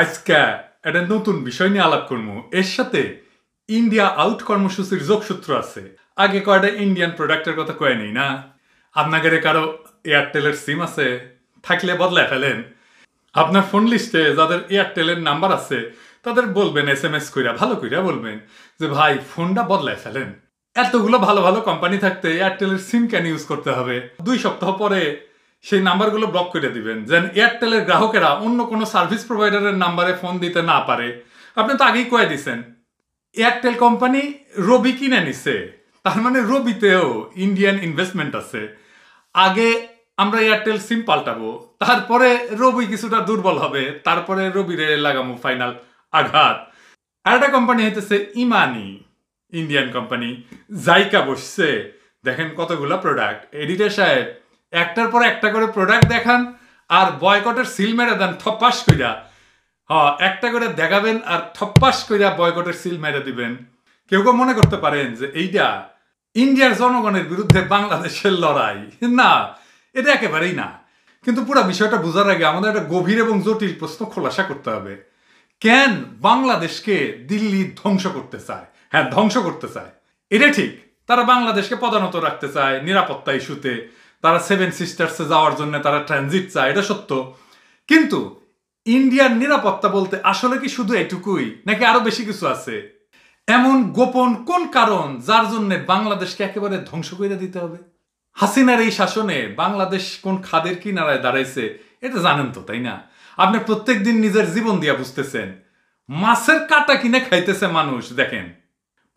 আজকে একটা নতুন বিষয় নিয়ে আলাপ করবো। এর সাথে ইন্ডিয়া আউট কর্মসূচির যোগসূত্র আছে। আগে কয়টা ইন্ডিয়ান প্রোডাক্টের কথা কয়ে নেই না। আপনাদের কারো এয়ারটেলের সিম আছে থাকলে বদলায় ফেলেন। আপনার ফোন লিস্টে যাদের এয়ারটেলের নাম্বার আছে তাদের বলবেন SMS কইরা, ভালো কইরা বলবেন যে ভাই ফোনটা বদলায় ফেলেন। এতগুলো ভালো ভালো কোম্পানি থাকতে এয়ারটেলের সিম কেন ইউজ করতে হবে? 2 সপ্তাহ পরে সেই নাম্বারগুলো ব্লক করে দিবেন, যেন এয়ারটেলের গ্রাহকেরা অন্য কোনো সার্ভিস প্রোভাইডারের নাম্বারে ফোন দিতে না পারে। আপনি তো আগেই কয়ে দিছেন। এয়ারটেল কোম্পানি রবি কিনে নিছে, তার মানে রবিতেও ইন্ডিয়ান ইনভেস্টমেন্ট আছে। আগে আমরা এয়ারটেল সিম পাল্টাবো, তারপরে রবি কিছুটা দুর্বল হবে, তারপরে রবিরে লাগামো ফাইনাল আঘাত। আর একটা কোম্পানি হইতেছে ইমানি, ইন্ডিয়ান কোম্পানি। জাইকা বসছে, দেখেন কতগুলো প্রোডাক্ট। এডিটর সাহেব একটার পর একটা করে প্রোডাক্ট দেখান আর বয়কটের সিল মেরে দেন ঠপ্পাস কইরা। একটা করে দেখাবেন আর ঠপ্পাস কইরা বয়কটের সিল মেরে দিবেন। কেউ কেউ মনে করতে পারেন যে এইটা ইন্ডিয়ার জনগণের বিরুদ্ধে বাংলাদেশের লড়াই। না, এটা একেবারেই না। কিন্তু পুরো বিষয়টা বোঝার আগে আমাদের একটা গভীর এবং জটিল প্রশ্ন খোলাসা করতে হবে। কেন বাংলাদেশকে দিল্লি ধ্বংস করতে চায়? হ্যাঁ, ধ্বংস করতে চায়, এটা ঠিক। তারা বাংলাদেশকে পদানত রাখতে চায় নিরাপত্তা ইস্যুতে। তারা 7 সিস্টার্সে যাওয়ার জন্য তারা ট্রানজিট চায়, এটা সত্য। কিন্তু ইন্ডিয়ার নিরাপত্তা বলতে আসলে কি শুধু এটুকুই, নাকি আরো বেশি কিছু আছে? এমন গোপন কোন কারণ যার জন্য বাংলাদেশকে একেবারে ধ্বংস করে দিতে হবে? হাসিনার এই শাসনে বাংলাদেশ কোন খাদের কিনারায় দাঁড়াইছে এটা জানেন তো, তাই না? আপনি প্রত্যেক দিন নিজের জীবন দিয়া বুঝতেছেন। মাছের কাটা কিনে খাইতেছে মানুষ। দেখেন,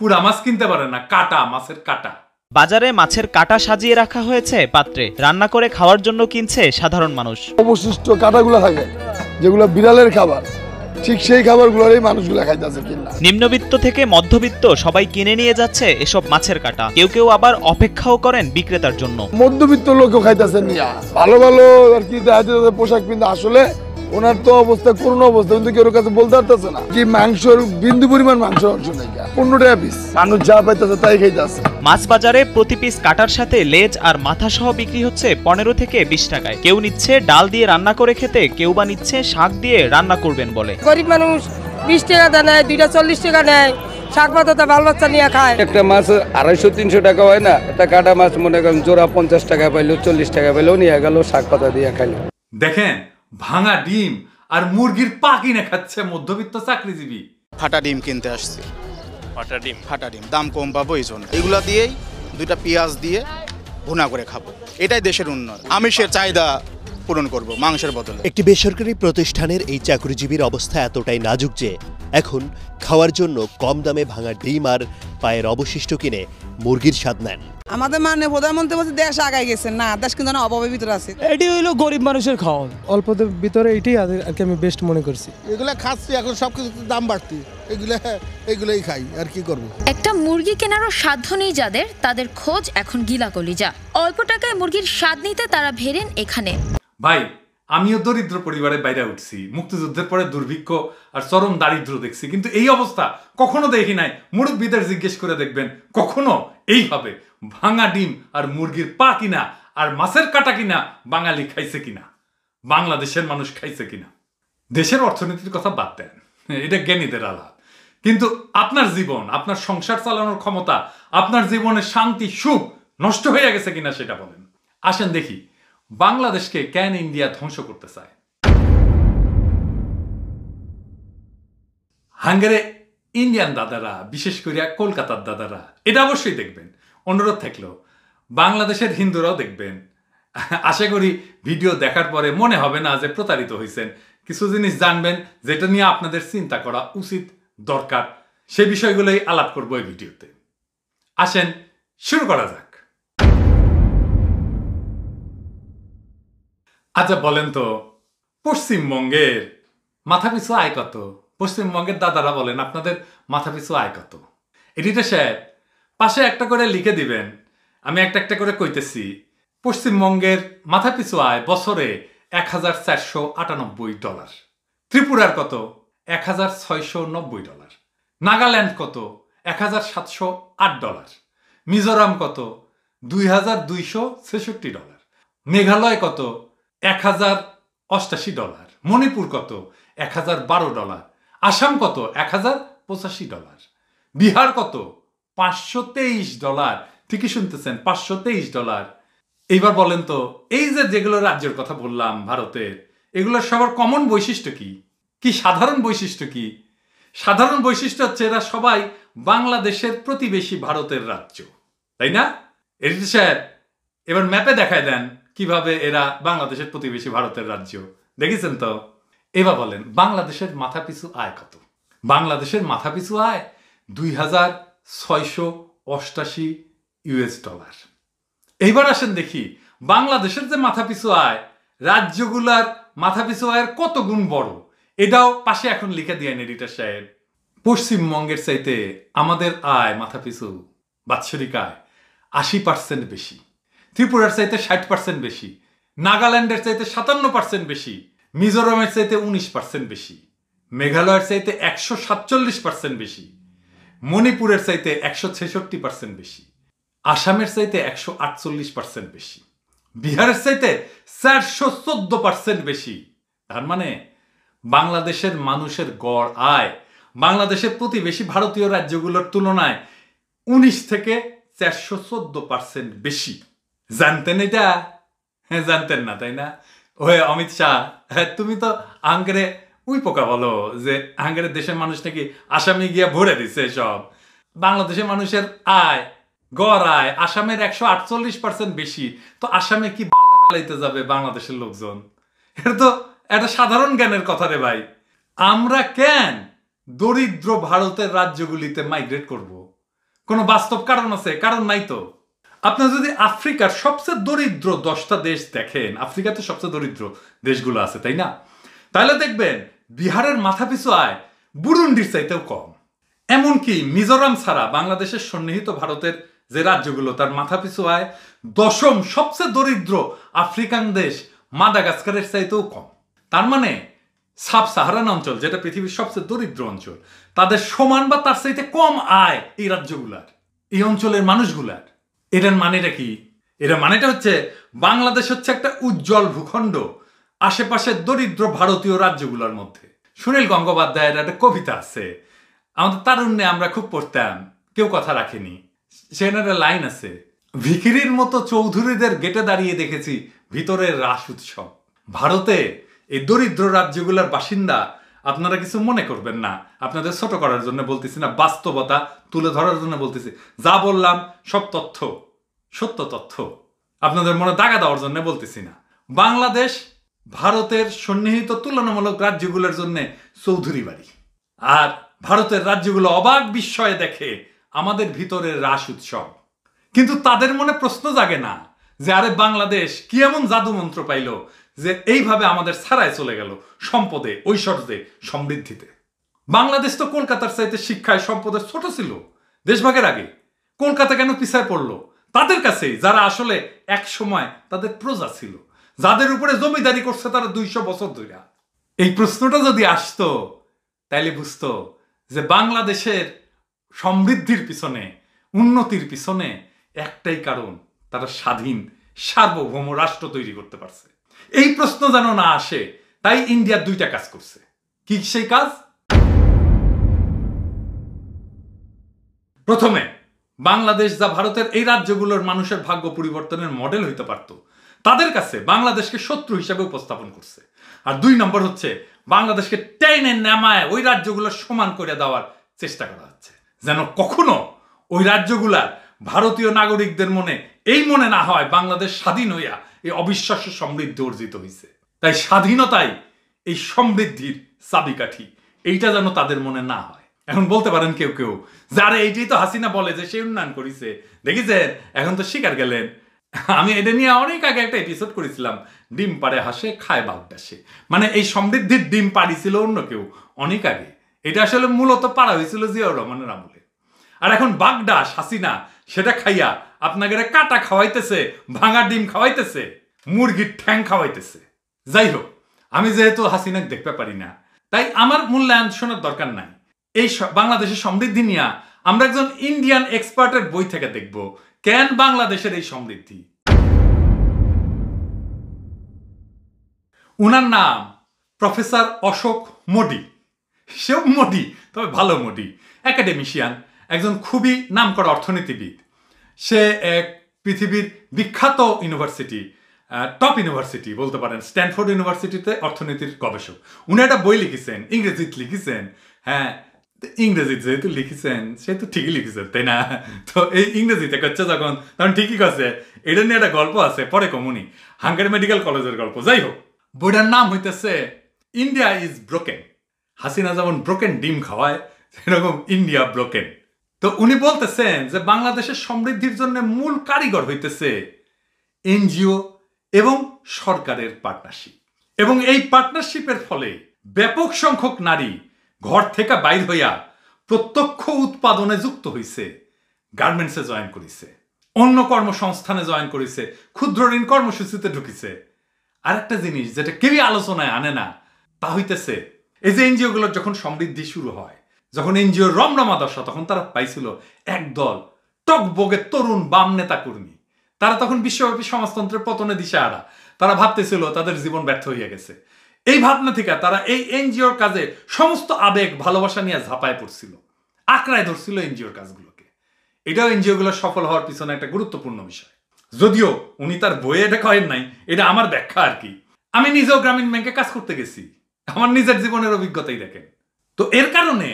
পুরা মাছ কিনতে পারে না, কাটা, মাছের কাটা। বাজারে মাছের কাটা সাজিয়ে রাখা হয়েছে পাত্রে, রান্না করে খাওয়ার জন্য কিনছে সাধারণ মানুষ। অবশিষ্ট কাটাগুলো থাকে যেগুলো বিড়ালের খাবার, ঠিক সেই খাবারগুলোরই মানুষগুলো খাইতেছে কিনা। নিম্নবিত্ত থেকে মধ্যবিত্ত সবাই কিনে নিয়ে যাচ্ছে এসব মাছের কাটা। কেউ কেউ আবার অপেক্ষাও করেন বিক্রেতার জন্য। মধ্যবিত্ত লোকও খাইতেছে নিয়া, ভালো ভালো আর কি পোশাক কিন্তু আসলে ওনার তো অবস্থা করুণ অবস্থা, কিন্তু কেউ কাছে বলতে পারতেছে না কি মাংসর বিন্দু পরিমাণ মাংস অংশ নেই। 15 টাকা পিস, মানুষ যা পাইতেছে তাই খাইতেছে। মাছ বাজারে প্রতি পিস কাটার সাথে লেজ আর মাথা সহ বিক্রি হচ্ছে 15 থেকে 20 টাকায়। কেউ নিচ্ছে ডাল দিয়ে রান্না করে খেতে, কেউ বা নিচ্ছে শাক দিয়ে রান্না করবেন বলে। গরিব মানুষ 20 টাকা নেয়, 2টা 40 টাকা নেয়, শাক পাতা বাল বাচ্চা নিয়ে খায়। একটা মাছ 250-300 টাকা হয় না, একটা কাটা মাছ মনে করেন জোড়া 50 টাকা পাইলো, 40 টাকা পাইলেও নিয়ে গেল, শাক পাতা দিয়ে খাইলো। দেখেন, ভাঙা ডিম আর মুরগির পা কিনে খাচ্ছে মধ্যবিত্ত চাকরিজীবী। ফাটা ডিম কিনতে আসছি, ফাটা ডিম দাম কম পাবো, এই জন্য এগুলা দিয়েই 2টা পেঁয়াজ দিয়ে ভুনা করে খাবো। এটাই দেশের উন্নয়ন। আমিষের চাহিদা পূরণ করব মাংসের বদলে। একটি বেসরকারি প্রতিষ্ঠানের এই চাকরিজীবীর অবস্থা এতটাই নাজুক যে এখন খাওয়ার জন্য কম দামে ভাঙা ডিম আর পায়ের অবশিষ্ট কিনে মুরগির স্বাদ নেন। আমাদের মাননীয় প্রধানমন্ত্রী বলছে দেশ আগায় গেছে, না দেশ কিন্তু অভাবের ভিতরে আছে। এটি হইলো গরিব মানুষের খাওয়া, অল্পদের ভিতরে এটাই আর কি আমি বেস্ট মনে করছি। এগুলা খাচ্ছি, এখন সবকিছুর দাম বাড়তি, এগুলাই খাই, আর কি করব। একটা মুরগি কেনারও সাধ্য নেই যাদের, তাদের খোঁজ এখন গিলা কলিজা। অল্প টাকায় মুরগির স্বাদ নিতে তারা ভেরেন এখানে। ভাই, আমিও দরিদ্র পরিবারের বাইরে উঠছি, মুক্তিযুদ্ধের পরে দুর্ভিক্ষ আর চরম দারিদ্র দেখছি, কিন্তু এই অবস্থা কখনো দেখি নাই। মুরব্বীদের জিজ্ঞেস করে দেখবেন, কখনো এইভাবে ভাঙা ডিম আর মুরগির পা কিনা আর মাছের কাটা কিনা বাঙালি খাইছে কিনা, বাংলাদেশের মানুষ খাইছে কিনা। দেশের অর্থনীতির কথা বাদ দেন, এটা জ্ঞানীদের আলাপ। কিন্তু আপনার জীবন, আপনার সংসার চালানোর ক্ষমতা, আপনার জীবনের শান্তি সুখ নষ্ট হয়ে গেছে কিনা সেটা বলেন। আসেন দেখি বাংলাদেশকে কেন ইন্ডিয়া ধ্বংস করতে চায়। হাঙ্গেরে ইন্ডিয়ান দাদারা, বিশেষ করে কলকাতার দাদারা, এটা অবশ্যই দেখবেন। অনুরোধ থাকলো বাংলাদেশের হিন্দুরাও দেখবেন। আশা করি ভিডিও দেখার পরে মনে হবে না যে প্রতারিত হয়েছেন। কিছু জিনিস জানবেন যেটা নিয়ে আপনাদের চিন্তা করা উচিত, দরকার। সে বিষয়গুলোই আলাপ করবো এই ভিডিওতে। আসেন শুরু করা যাক। আচ্ছা বলেন তো, পশ্চিমবঙ্গের মাথাপিছু আয় কত? পশ্চিমবঙ্গের দাদারা বলেন আপনাদের মাথাপিছু আয় কত? এটিতে স্যার পাশে একটা করে লিখে দিবেন, আমি একটা একটা করে কইতেছি। পশ্চিমবঙ্গের মাথাপিছু আয় বছরে $1498। ত্রিপুরার কত? $1690। নাগাল্যান্ড কত? $1708। মিজোরাম কত? $2266। মেঘালয় কত? $1088। মণিপুর কত? $1012, আসাম কত $1085, বিহার কত $523, ঠিকই শুনতেছেন $523। এইবার বলেন তো এই যেগুলো রাজ্যের কথা বললাম ভারতের, এগুলোর সবার কমন বৈশিষ্ট্য কি? কি সাধারণ বৈশিষ্ট্য কি? সাধারণ বৈশিষ্ট্য হচ্ছে এরা সবাই বাংলাদেশের প্রতিবেশী ভারতের রাজ্য, তাই না? এডিটর সাহেব এবার ম্যাপে দেখায় দেন কিভাবে এরা বাংলাদেশের প্রতিবেশী ভারতের রাজ্য, দেখেছেন তো? এবার বলেন বাংলাদেশের মাথাপিছু আয় কত? বাংলাদেশের মাথাপিছু আয় $2688। এইবার আসেন দেখি বাংলাদেশের যে মাথাপিছু আয় রাজ্যগুলার মাথাপিছু আয়ের কত গুণ বড়, এটাও পাশে এখন লিখে দিয়েন এডিটর সাহেব। পশ্চিমবঙ্গের চাইতে আমাদের আয় মাথাপিছু বাৎসরিক আয় 80% বেশি, ত্রিপুরার চাইতে 60% বেশি, নাগাল্যান্ডের চাইতে 57% বেশি, মিজোরামের চাইতে 19% বেশি, মেঘালয়ের চাইতে 147% বেশি, মণিপুরের চাইতে 166% বেশি, আসামের চাইতে 148% বেশি, বিহারের চাইতে 414% বেশি। তার মানে বাংলাদেশের মানুষের গড় আয় বাংলাদেশের প্রতিবেশী ভারতীয় রাজ্যগুলোর তুলনায় 19 থেকে 414% বেশি। জানতেন এটা? হ্যাঁ, জানতেন না তাই না? ওহে অমিত শাহ, তুমি তো আঙ্গরে উই পোকা বলো যে আঙ্গরের দেশের মানুষ নাকি আসামে গিয়া ভরে দিচ্ছে সব। বাংলাদেশের মানুষের আয় গড় আয় আসামের 148% বেশি, তো আসামে কি বাল্লা বেলাইতে যাবে বাংলাদেশের লোকজন? এটা তো একটা সাধারণ জ্ঞানের কথা রে ভাই। আমরা কেন দরিদ্র ভারতের রাজ্যগুলিতে মাইগ্রেট করব? কোনো বাস্তব কারণ আছে? কারণ নাই তো। আপনার যদি আফ্রিকার সবচেয়ে দরিদ্র 10টা দেশ দেখেন, আফ্রিকাতে সবচেয়ে দরিদ্র দেশগুলো আছে তাই না, তাহলে দেখবেন বিহারের মাথাপিছু আয় বুরুন্ডির চাইতেও কম। এমনকি মিজোরাম ছাড়া বাংলাদেশের সন্নিহিত ভারতের যে রাজ্যগুলো তার মাথাপিছু আয় 10ম সবচেয়ে দরিদ্র আফ্রিকান দেশ মাদাগাস্কারের চাইতেও কম। তার মানে সাব সাহারান অঞ্চল, যেটা পৃথিবীর সবচেয়ে দরিদ্র অঞ্চল, তাদের সমান বা তার চাইতে কম আয় এই রাজ্যগুলার, এই অঞ্চলের মানুষগুলার। এটার মানেটা কি? এটার মানেটা হচ্ছে বাংলাদেশ হচ্ছে একটা উজ্জ্বল ভূখণ্ড আশেপাশের দরিদ্র ভারতীয় রাজ্যগুলোর মধ্যে। সুনীল গঙ্গোপাধ্যায়ের একটা কবিতা আছে, আমাদের তারুণ্যে আমরা খুব পড়তাম, কেউ কথা রাখেনি। সেখানে একটা লাইন আছে, ভিখিরির মতো চৌধুরীদের গেটে দাঁড়িয়ে দেখেছি ভিতরের রাস উৎসব। ভারতে এই দরিদ্র রাজ্যগুলোর বাসিন্দা, আপনারা কিছু মনে করবেন না, আপনাদের ছোট করার জন্য বলতেছি না, বাস্তবতা তুলে ধরার জন্য বলতেছি। যা বললাম সব তথ্য, সত্য তথ্য, আপনাদের মনে দাগা দেওয়ার জন্য বলতেছি না। বাংলাদেশ ভারতের সন্নিহিত তুলনামূলক রাজ্যগুলোর জন্য চৌধুরী বাড়ি, আর ভারতের রাজ্যগুলো অবাক বিস্ময়ে দেখে আমাদের ভিতরের রাস উৎসব। কিন্তু তাদের মনে প্রশ্ন জাগে না যে আরে বাংলাদেশ কি এমন জাদু মন্ত্র পাইল যে এইভাবে আমাদের ছাড়াই চলে গেল সম্পদে, ঐশ্বর্যে, সমৃদ্ধিতে। বাংলাদেশ তো কলকাতার চাইতে শিক্ষায় সম্পদে ছোট ছিল দেশভাগের আগে। কলকাতা কেন পিছায় পড়লো? তাদের কাছেই, যারা আসলে এক সময় তাদের প্রজা ছিল, যাদের উপরে জমিদারি করছে তারা 200 বছর ধরে। এই প্রশ্নটা যদি আসতো তাইলে বুঝতো যে বাংলাদেশের সমৃদ্ধির পিছনে, উন্নতির পিছনে একটাই কারণ, তারা স্বাধীন সার্বভৌম রাষ্ট্র তৈরি করতে পারছে। এই প্রশ্ন যেন না আসে তাই ইন্ডিয়া 2টা কাজ করছে। কি সেই কাজ? প্রথমে বাংলাদেশ যা ভারতের এই রাজ্যগুলোর মানুষের ভাগ্য পরিবর্তনের মডেল হইতে পারত, তাদের কাছে বাংলাদেশকে শত্রু হিসাবে উপস্থাপন করছে। আর 2 নম্বর হচ্ছে বাংলাদেশকে টেনে নামায় ওই রাজ্যগুলোর সমান করে দেওয়ার চেষ্টা করা হচ্ছে, যেন কখনো ওই রাজ্যগুলার ভারতীয় নাগরিকদের মনে এই মনে না হয় বাংলাদেশ স্বাধীন হইয়া এই অবিশ্বাস্য সমৃদ্ধি অর্জিত হয়েছে। তাই স্বাধীনতাই এই সমৃদ্ধির চাবিকাঠি, এইটা যেন তাদের মনে না হয়। এখন বলতে পারেন কেউ কেউ, যারা এইটাই তো হাসিনা বলে যে সে উন্নয়ন করেছে, দেখেছেন এখন তো স্বীকার গেলেন। আমি এটা নিয়ে অনেক আগে একটা এপিসোড করেছিলাম, ডিম পাড়ে হাসে খায় বাঘ ডাসে। মানে এই সমৃদ্ধির ডিম পাড়িছিল অন্য কেউ অনেক আগে, এটা আসলে মূলত পাড়া হয়েছিল জিয়াউর রহমানের আমলে। আর এখন বাগডাস হাসিনা সেটা খাইয়া আপনাকে কাটা খাওয়াইতেছে, ভাঙা ডিম খাওয়াইতেছে, মুরগির ঠ্যাং খাওয়াইতেছে। যাই হোক, আমি যেহেতু হাসিনাকে দেখতে পারি না, তাই আমার মূল্যায়ন শোনার দরকার নাই। এই বাংলাদেশের সমৃদ্ধি নিয়ে আমরা একজন ইন্ডিয়ান এক্সপার্টের বই থেকে দেখব কেন বাংলাদেশের এই সমৃদ্ধি। উনার নাম প্রফেসর অশোক মোডি, সেও মোডি, তবে ভালো মোডি, একাডেমিশিয়ান, একজন খুবই নামকরা অর্থনীতিবিদ। সে এক পৃথিবীর বিখ্যাত ইউনিভার্সিটি, টপ ইউনিভার্সিটি বলতে পারেন, স্ট্যানফোর্ড ইউনিভার্সিটিতে অর্থনীতির গবেষক। উনি একটা বই লিখেছেন, ইংরেজিতে লিখেছেন। হ্যাঁ, ইংরেজিতে যেহেতু লিখেছেন সেহেতু ঠিকই লিখেছেন, তাই না? তো এই ইংরেজিতে করছে যখন, তখন ঠিকই করছে। এটা নিয়ে একটা গল্প আছে, পরে কমুনি, হাঙ্গারি মেডিকেল কলেজের গল্প। যাই হোক, বইটার নাম হইতেছে ইন্ডিয়া ইজ ব্রোকেন। হাসিনা যেমন ব্রোকেন ডিম খাওয়ায়, সেরকম ইন্ডিয়া ব্রোকেন। তো উনি বলতেছেন যে বাংলাদেশের সমৃদ্ধির জন্য মূল কারিগর হইতেছে এনজিও এবং সরকারের পার্টনারশিপ, এবং এই পার্টনারশিপের ফলে ব্যাপক সংখ্যক নারী ঘর থেকে বাইর হইয়া প্রত্যক্ষ উৎপাদনে যুক্ত হইছে, গার্মেন্টসে জয়েন করিছে, অন্য কর্মসংস্থানে জয়েন করিছে, ক্ষুদ্র ঋণ কর্মসূচিতে ঢুকিছে। আর একটা জিনিস যেটা কেউই আলোচনায় আনে না, তা হইতেছে এই যে এনজিও গুলোর যখন সমৃদ্ধি শুরু হয়, যখন এনজিও রমরমা দশা, তখন তারা পাইছিল একদল টকবগে তরুণ বাম নেতা কর্মী। তারা তখন বিশ্বব্যাপী সমাজতন্ত্রের পতনে দিশাহারা। তারা ভাবতেছিল তাদের জীবন ব্যর্থ হইয়া গেছে। এই ভাবনা থেকে তারা এই এনজিওর কাজে সমস্ত আবেগ ভালোবাসা নিয়ে ঝাঁপায় পড়ছিল, আঁকড়ায় ধরছিল এনজিওর কাজগুলোকে। এটাও এনজিও গুলো সফল হওয়ার পিছনে একটা গুরুত্বপূর্ণ বিষয়। যদিও উনি তার বইয়ে এটা কয়েন নাই, এটা আমার ব্যাখ্যা আর কি। আমি নিজেও গ্রামীণ ব্যাংকে কাজ করতে গেছি, আমার নিজের জীবনের অভিজ্ঞতাই দেখেন। তো এর কারণে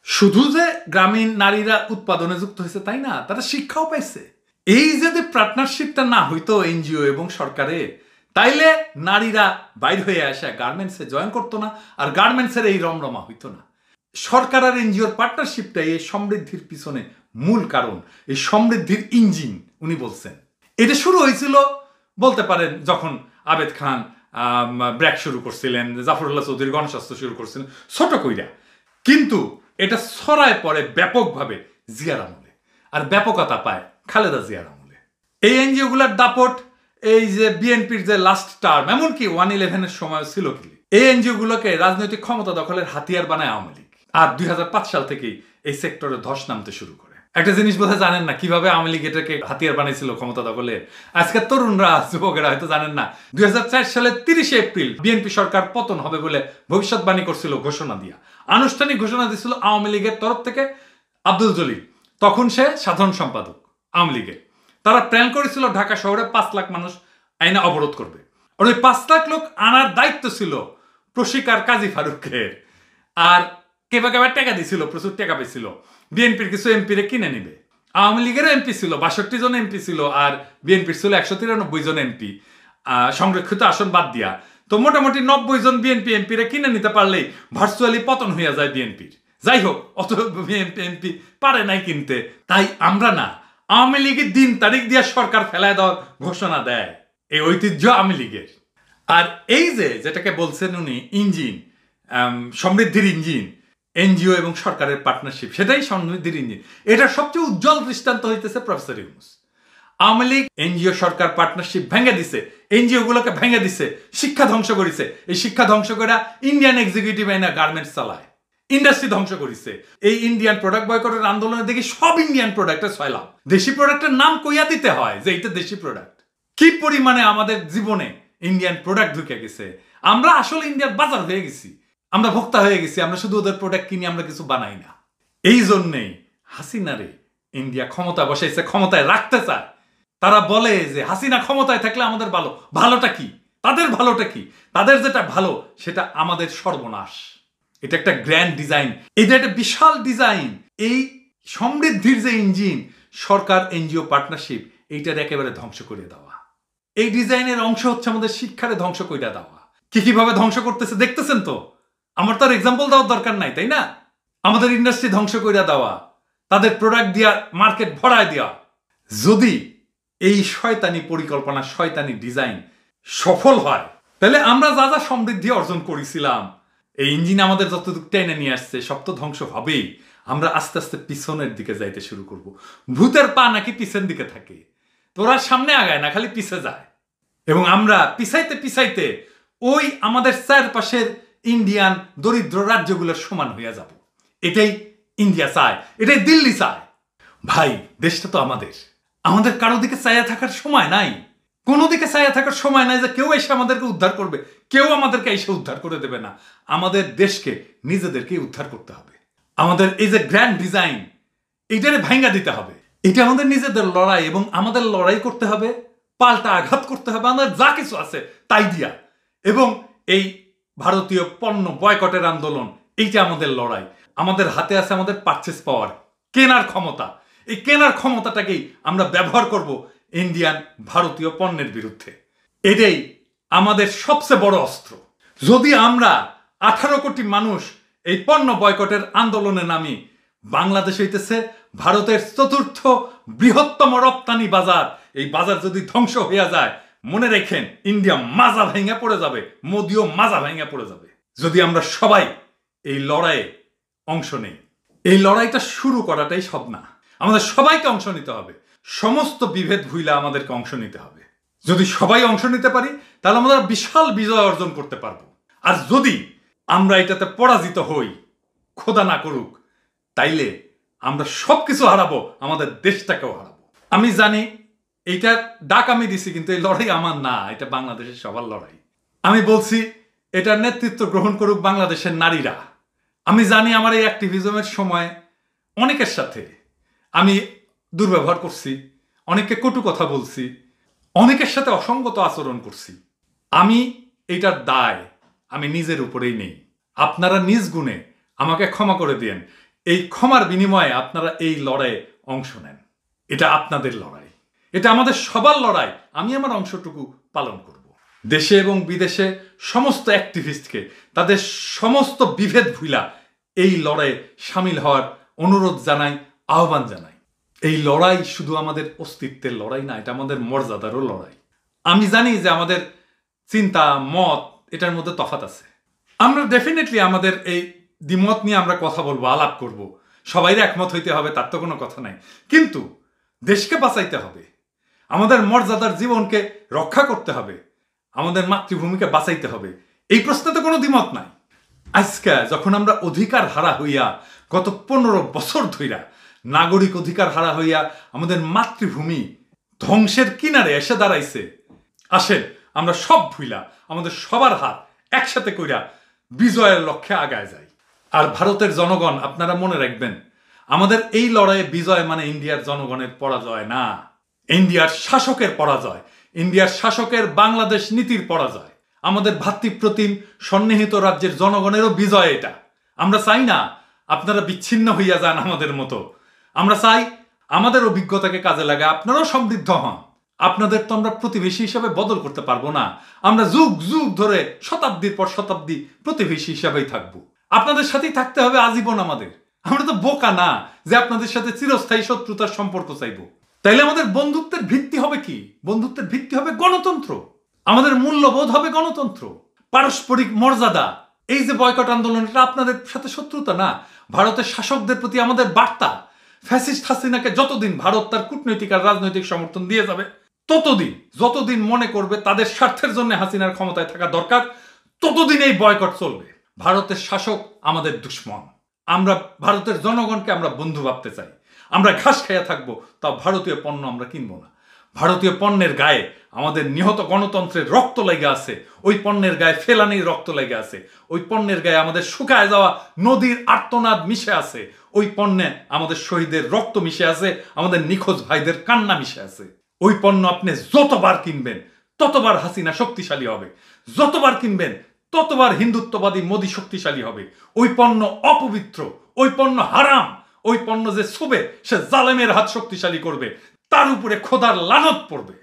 শুধু যে গ্রামীণ নারীরা উৎপাদনে যুক্ত হয়েছে তাই না, তারা শিক্ষাও পাইছে। এই যদি পার্টনারশিপটা না হইতো এনজিও এবং সরকারে, তাইলে নারীরা বাইর হয়ে আসা গার্মেন্টসে জয়েন করতো না, আর গার্মেন্টসের এই রমরমা হইতো না। সরকার আর এনজিওর পার্টনারশিপটাই এই সমৃদ্ধির পিছনে মূল কারণ, এই সমৃদ্ধির ইঞ্জিন উনি বলছেন। এটা শুরু হয়েছিল বলতে পারেন যখন আবেদ খান ব্র্যাক শুরু করছিলেন, জাফরুল্লাহ চৌধুরী গণস্বাস্থ্য শুরু করছিলেন ছোট কইরা, কিন্তু এটা ছড়ায় পড়ে ব্যাপকভাবে জিয়ার আমলে, আর ব্যাপকতা পায় খালেদা জিয়ার আমলে। এই এনজিও গুলার দাপট, এই যে বিএনপির যে লাস্ট টার্ম, এমনকি 1/11 সময় ছিল কি, এই এনজিও গুলোকে রাজনৈতিক ক্ষমতা দখলের হাতিয়ার বানায় আওয়ামী লীগ। আর 2005 সাল থেকেই এই সেক্টরে ধস নামতে শুরু করে। একটা জিনিস বোধহয় জানেন না কিভাবে আওয়ামী লীগ এটাকে হাতিয়ার বানাইছিল ক্ষমতা দখলে। আজকের তরুণরা, যুবকেরা হয়তো জানেন না, 2004 সালের 30 এপ্রিল বিএনপি সরকার পতন হবে বলে ভবিষ্যৎবাণী করছিল ঘোষণা দিয়া। আনুষ্ঠানিক ঘোষণা দিয়েছিল আওয়ামী লীগের তরফ থেকে আব্দুল জলিল, তখন সে সাধারণ সম্পাদক আওয়ামী লীগের। তারা প্ল্যান করেছিল ঢাকা শহরে 5 লাখ মানুষ আইনে অবরোধ করবে, আর ওই 5 লাখ লোক আনার দায়িত্ব ছিল প্রশিকার কাজী ফারুকের। আর কেবা কেবা টাকা দিছিল, প্রচুর টাকা পেয়েছিল। বিএনপির কিছু এমপিরে কিনে নিবে। আওয়ামী লীগেরও এমপি ছিল, 62 জন এমপি ছিল, আর বিএনপির ছিল 193 জন এমপি, সংরক্ষিত আসন বাদ দিয়া। তো মোটামুটি 90 জন বিএনপি এমপিরে কিনে নিতে পারলেই ভার্চুয়ালি পতন হইয়া যায় বিএনপির। যাই হোক, অত এমপি পারে নাই কিনতে। তাই আমরা না, আওয়ামী লীগের দিন তারিখ দিয়া সরকার ফেলায় দেওয়ার ঘোষণা দেয়, এই ঐতিহ্য আওয়ামী লীগের। আর এই যে যেটাকে বলছেন উনি ইঞ্জিন, সমৃদ্ধির ইঞ্জিন, এনজিও এবং সরকারের পার্টনারশিপ, সেটাই সমৃদ্ধির ইঞ্জিন। এটার সবচেয়ে উজ্জ্বল দৃষ্টান্ত হইতেছে প্রফেসর ইউনূস। আওয়ামী লীগ এনজিও সরকার পার্টনারশিপ ভেঙে দিছে, এনজিও গুলোকে ভেঙে দিছে, শিক্ষা ধ্বংস করেছে। এই শিক্ষা ধ্বংস করে ইন্ডিয়ান এক্সিকিউটিভ আইনা গার্মেন্টস চালায়, ইন্ডাস্ট্রি ধ্বংস করেছে। এই ইন্ডিয়ান প্রোডাক্ট বয়কটের আন্দোলনে দেখি সব ইন্ডিয়ান প্রোডাক্টের ছয়লাম। দেশি প্রোডাক্টের নাম কইয়া দিতে হয় যে এটা দেশি প্রোডাক্ট। কি পরিমাণে আমাদের জীবনে ইন্ডিয়ান প্রোডাক্ট ঢুকে গেছে। আমরা আসলে ইন্ডিয়ার বাজার হয়ে গেছি, আমরা ভোক্তা হয়ে গেছি। আমরা শুধু ওদের প্রোডাক্ট কিনি, আমরা কিছু বানাই না। এই জন্যেই হাসিনারে ইন্ডিয়া ক্ষমতা বসাইছে, ক্ষমতায় রাখতে চায়। তারা বলে যে হাসিনা ক্ষমতায় থাকলে আমাদের ভালো। ভালোটা কি? তাদের ভালোটা কি? তাদের যেটা ভালো সেটা আমাদের সর্বনাশ। এটা একটা গ্র্যান্ড ডিজাইন, এটা একটা বিশাল ডিজাইন। এই সমৃদ্ধির যে ইঞ্জিন, সরকার এনজিও পার্টনারশিপ, এইটার একেবারে ধ্বংস করে দেওয়া। এই ডিজাইনের অংশ হচ্ছে আমাদের শিক্ষারে ধ্বংস করে দেওয়া। কিভাবে ধ্বংস করতেছে দেখতেছেন তো। আমার তার এক্সাম্পল দেওয়ার দরকার নাই, তাই না? আমাদের ইন্ডাস্ট্রি ধ্বংস করে দেওয়া, তাদের প্রোডাক্ট দিয়া মার্কেট ভরায় দেওয়া। যদি এই শয়তানি পরিকল্পনা, শয়তানি ডিজাইন সফল হয়, তাহলে আমরা যা যা সমৃদ্ধি অর্জন করেছিলাম, এই ইঞ্জিন আমাদের যতটুকু টেনে নিয়ে আসছে, সব তো ধ্বংস হবেই। আমরা আস্তে আস্তে পিছনের দিকে যাইতে শুরু করব। ভূতের পা নাকি পিছন দিকে থাকে, তোরা সামনে আগায় না, খালি পিছে যায়। এবং আমরা পিছাইতে পিছাইতে ওই আমাদের চারপাশের ইন্ডিয়ান দরিদ্র রাজ্যগুলোর সমান হইয়া যাব। এটাই ইন্ডিয়া চায়, এটাই দিল্লি চায়। ভাই, দেশটা তো আমাদের, আমাদের কারো দিকে চাইয়া থাকার সময় নাই। কোনো দিকে চাইয়া থাকার সময় নাই যে কেউ এসে আমাদেরকে উদ্ধার করবে, কেউ আমাদেরকে এসে উদ্ধার করে দেবে না। আমাদের দেশকে নিজেদেরকেই উদ্ধার করতে হবে। আমাদের এই যে গ্র্যান্ড ডিজাইন, এইটারে ভাঙ্গা দিতে হবে। এটা আমাদের নিজেদের লড়াই, এবং আমাদের লড়াই করতে হবে, পাল্টা আঘাত করতে হবে আমাদের যা কিছু আছে তাই দিয়া। এবং এই ভারতীয় পণ্য বয়কটের আন্দোলন, এইটা আমাদের লড়াই। আমাদের হাতে আছে আমাদের পারচেস পাওয়ার, কেনার ক্ষমতা। এই কেনার ক্ষমতাটাকেই আমরা ব্যবহার করব ইন্ডিয়ান ভারতীয় পণ্যের বিরুদ্ধে। এটাই আমাদের সবচেয়ে বড় অস্ত্র। যদি আমরা 18 কোটি মানুষ এই পণ্য বয়কটের আন্দোলনে নামি, বাংলাদেশ হইতেছে ভারতের 4র্থ বৃহত্তম রপ্তানি বাজার। এই বাজার যদি ধ্বংস হইয়া যায়, মনে রেখেন ইন্ডিয়া মাজা ভেঙে পড়ে যাবে, মোদিও মাজা ভেঙে পড়ে যাবে। যদি আমরা সবাই এই লড়াইয়ে অংশ নেই। এই লড়াইটা শুরু করাটাই সব না, আমাদের সবাইকে অংশ নিতে হবে। সমস্ত বিভেদ ভুইলা আমাদেরকে অংশ নিতে হবে। যদি সবাই অংশ নিতে পারি, তাহলে আমরা বিশাল বিজয় অর্জন করতে পারবো। আর যদি আমরা এটাতে পরাজিত হই, খোদা না করুক, তাইলে আমরা সবকিছু হারাবো, আমাদের দেশটাকেও হারাবো। আমি জানি এইটার ডাক আমি দিছি, কিন্তু এই লড়াই আমার না, এটা বাংলাদেশের সবার লড়াই। আমি বলছি এটার নেতৃত্ব গ্রহণ করুক বাংলাদেশের নারীরা। আমি জানি আমার এই অ্যাক্টিভিজমের সময় অনেকের সাথে আমি দুর্ব্যবহার করছি, অনেককে কটু কথা বলছি, অনেকের সাথে অসঙ্গত আচরণ করছি। আমি এইটার দায় আমি নিজের উপরেই নেই। আপনারা নিজ গুণে আমাকে ক্ষমা করে দিয়েন। এই ক্ষমার বিনিময়ে আপনারা এই লড়াইয়ে অংশ নেন। এটা আপনাদের লড়াই, এটা আমাদের সবার লড়াই। আমি আমার অংশটুকু পালন করব। দেশে এবং বিদেশে সমস্ত অ্যাক্টিভিস্টকে তাদের সমস্ত বিভেদ ভুলা এই লড়াইয়ে সামিল হওয়ার অনুরোধ জানাই, আহ্বান জানাই। এই লড়াই শুধু আমাদের অস্তিত্বের লড়াই না, এটা আমাদের মর্যাদারও লড়াই। আমি জানি যে আমাদের চিন্তা মত এটার মধ্যে তফাৎ আছে। আমরা ডেফিনেটলি আমাদের এই দ্বিমত নিয়ে আমরা কথা বলবো, আলাপ করব, সবাই একমত হইতে হবে, তার তো কোনো কথা নাই। কিন্তু দেশকে বাঁচাইতে হবে, আমাদের মর্যাদার জীবনকে রক্ষা করতে হবে, আমাদের মাতৃভূমিকে বাঁচাইতে হবে। এই প্রশ্নে তো কোনো দ্বিমত নাই। আজকে যখন আমরা অধিকার হারা হইয়া গত 15 বছর ধইরা নাগরিক অধিকার হারা হইয়া আমাদের মাতৃভূমি ধ্বংসের কিনারে এসে দাঁড়াইছে, আসেন আমরা সব ভুইলা আমাদের সবার হাত একসাথে কইরা বিজয়ের লক্ষ্যে আগায় যাই। আর ভারতের জনগণ, আপনারা মনে রাখবেন, আমাদের এই লড়াইয়ে বিজয় মানে ইন্ডিয়ার জনগণের পরাজয় না, ইন্ডিয়ার শাসকের পরাজয়, ইন্ডিয়ার শাসকের বাংলাদেশ নীতির পরাজয়, আমাদের ভাতৃপ্রতিম সন্নিহিত রাজ্যের জনগণেরও বিজয় এটা। আমরা চাই না আপনারা বিচ্ছিন্ন হইয়া যান আমাদের মতো। আমরা চাই আমাদের অভিজ্ঞতাকে কাজে লাগা, আপনারাও সমৃদ্ধ হন। আপনাদের তো আমরা প্রতিবেশী হিসাবে বদল করতে পারবো না। আমরা যুগ যুগ ধরে শতাব্দীর পর শতাব্দী প্রতিবেশী হিসাবেই থাকবো। আপনাদের সাথেই থাকতে হবে আজীবন আমাদের। আমরা তো বোকা না যে আপনাদের সাথে চিরস্থায়ী শত্রুতার সম্পর্ক চাইবো। তাইলে আমাদের বন্ধুত্বের ভিত্তি হবে কি? বন্ধুত্বের ভিত্তি হবে গণতন্ত্র। আমাদের মূল্যবোধ হবে গণতন্ত্র, পারস্পরিক মর্যাদা। এই যে বয়কট আন্দোলন, এটা আপনাদের সাথে শত্রুতা না, ভারতের শাসকদের প্রতি আমাদের বার্তা। ফ্যাসিস্ট হাসিনাকে যতদিন ভারত তার কূটনৈতিক আর রাজনৈতিক সমর্থন দিয়ে যাবে, ততদিন, যতদিন মনে করবে তাদের স্বার্থের জন্য হাসিনার ক্ষমতায় থাকা দরকার, ততদিন এই বয়কট চলবে। ভারতের শাসক আমাদের দুশ্মন। আমরা ভারতের জনগণকে আমরা বন্ধু ভাবতে চাই। আমরা ঘাস খাইয়া থাকবো, তাও ভারতীয় পণ্য আমরা কিনবো না। ভারতীয় পণ্যের গায়ে আমাদের নিহত গণতন্ত্রের রক্ত লেগে আছে, ওই পণ্যের গায়ে ফেলানির রক্ত লেগে আছে, ওই পণ্যের গায়ে আমাদের শুকায় যাওয়া নদীর আর্তনাদ মিশে আছে, ওই পণ্যে আমাদের শহীদের রক্ত মিশে আছে, আমাদের নিখোঁজ ভাইদের কান্না মিশে আছে। ওই পণ্য আপনি যতবার কিনবেন ততবার হাসিনা শক্তিশালী হবে, যতবার কিনবেন ততবার হিন্দুত্ববাদী মোদি শক্তিশালী হবে। ওই পণ্য অপবিত্র, ওই পণ্য হারাম, ওই পণ্য যে ছুবে সে জালেমের হাত শক্তিশালী করবে, তার উপরে খোদার লানত পড়বে।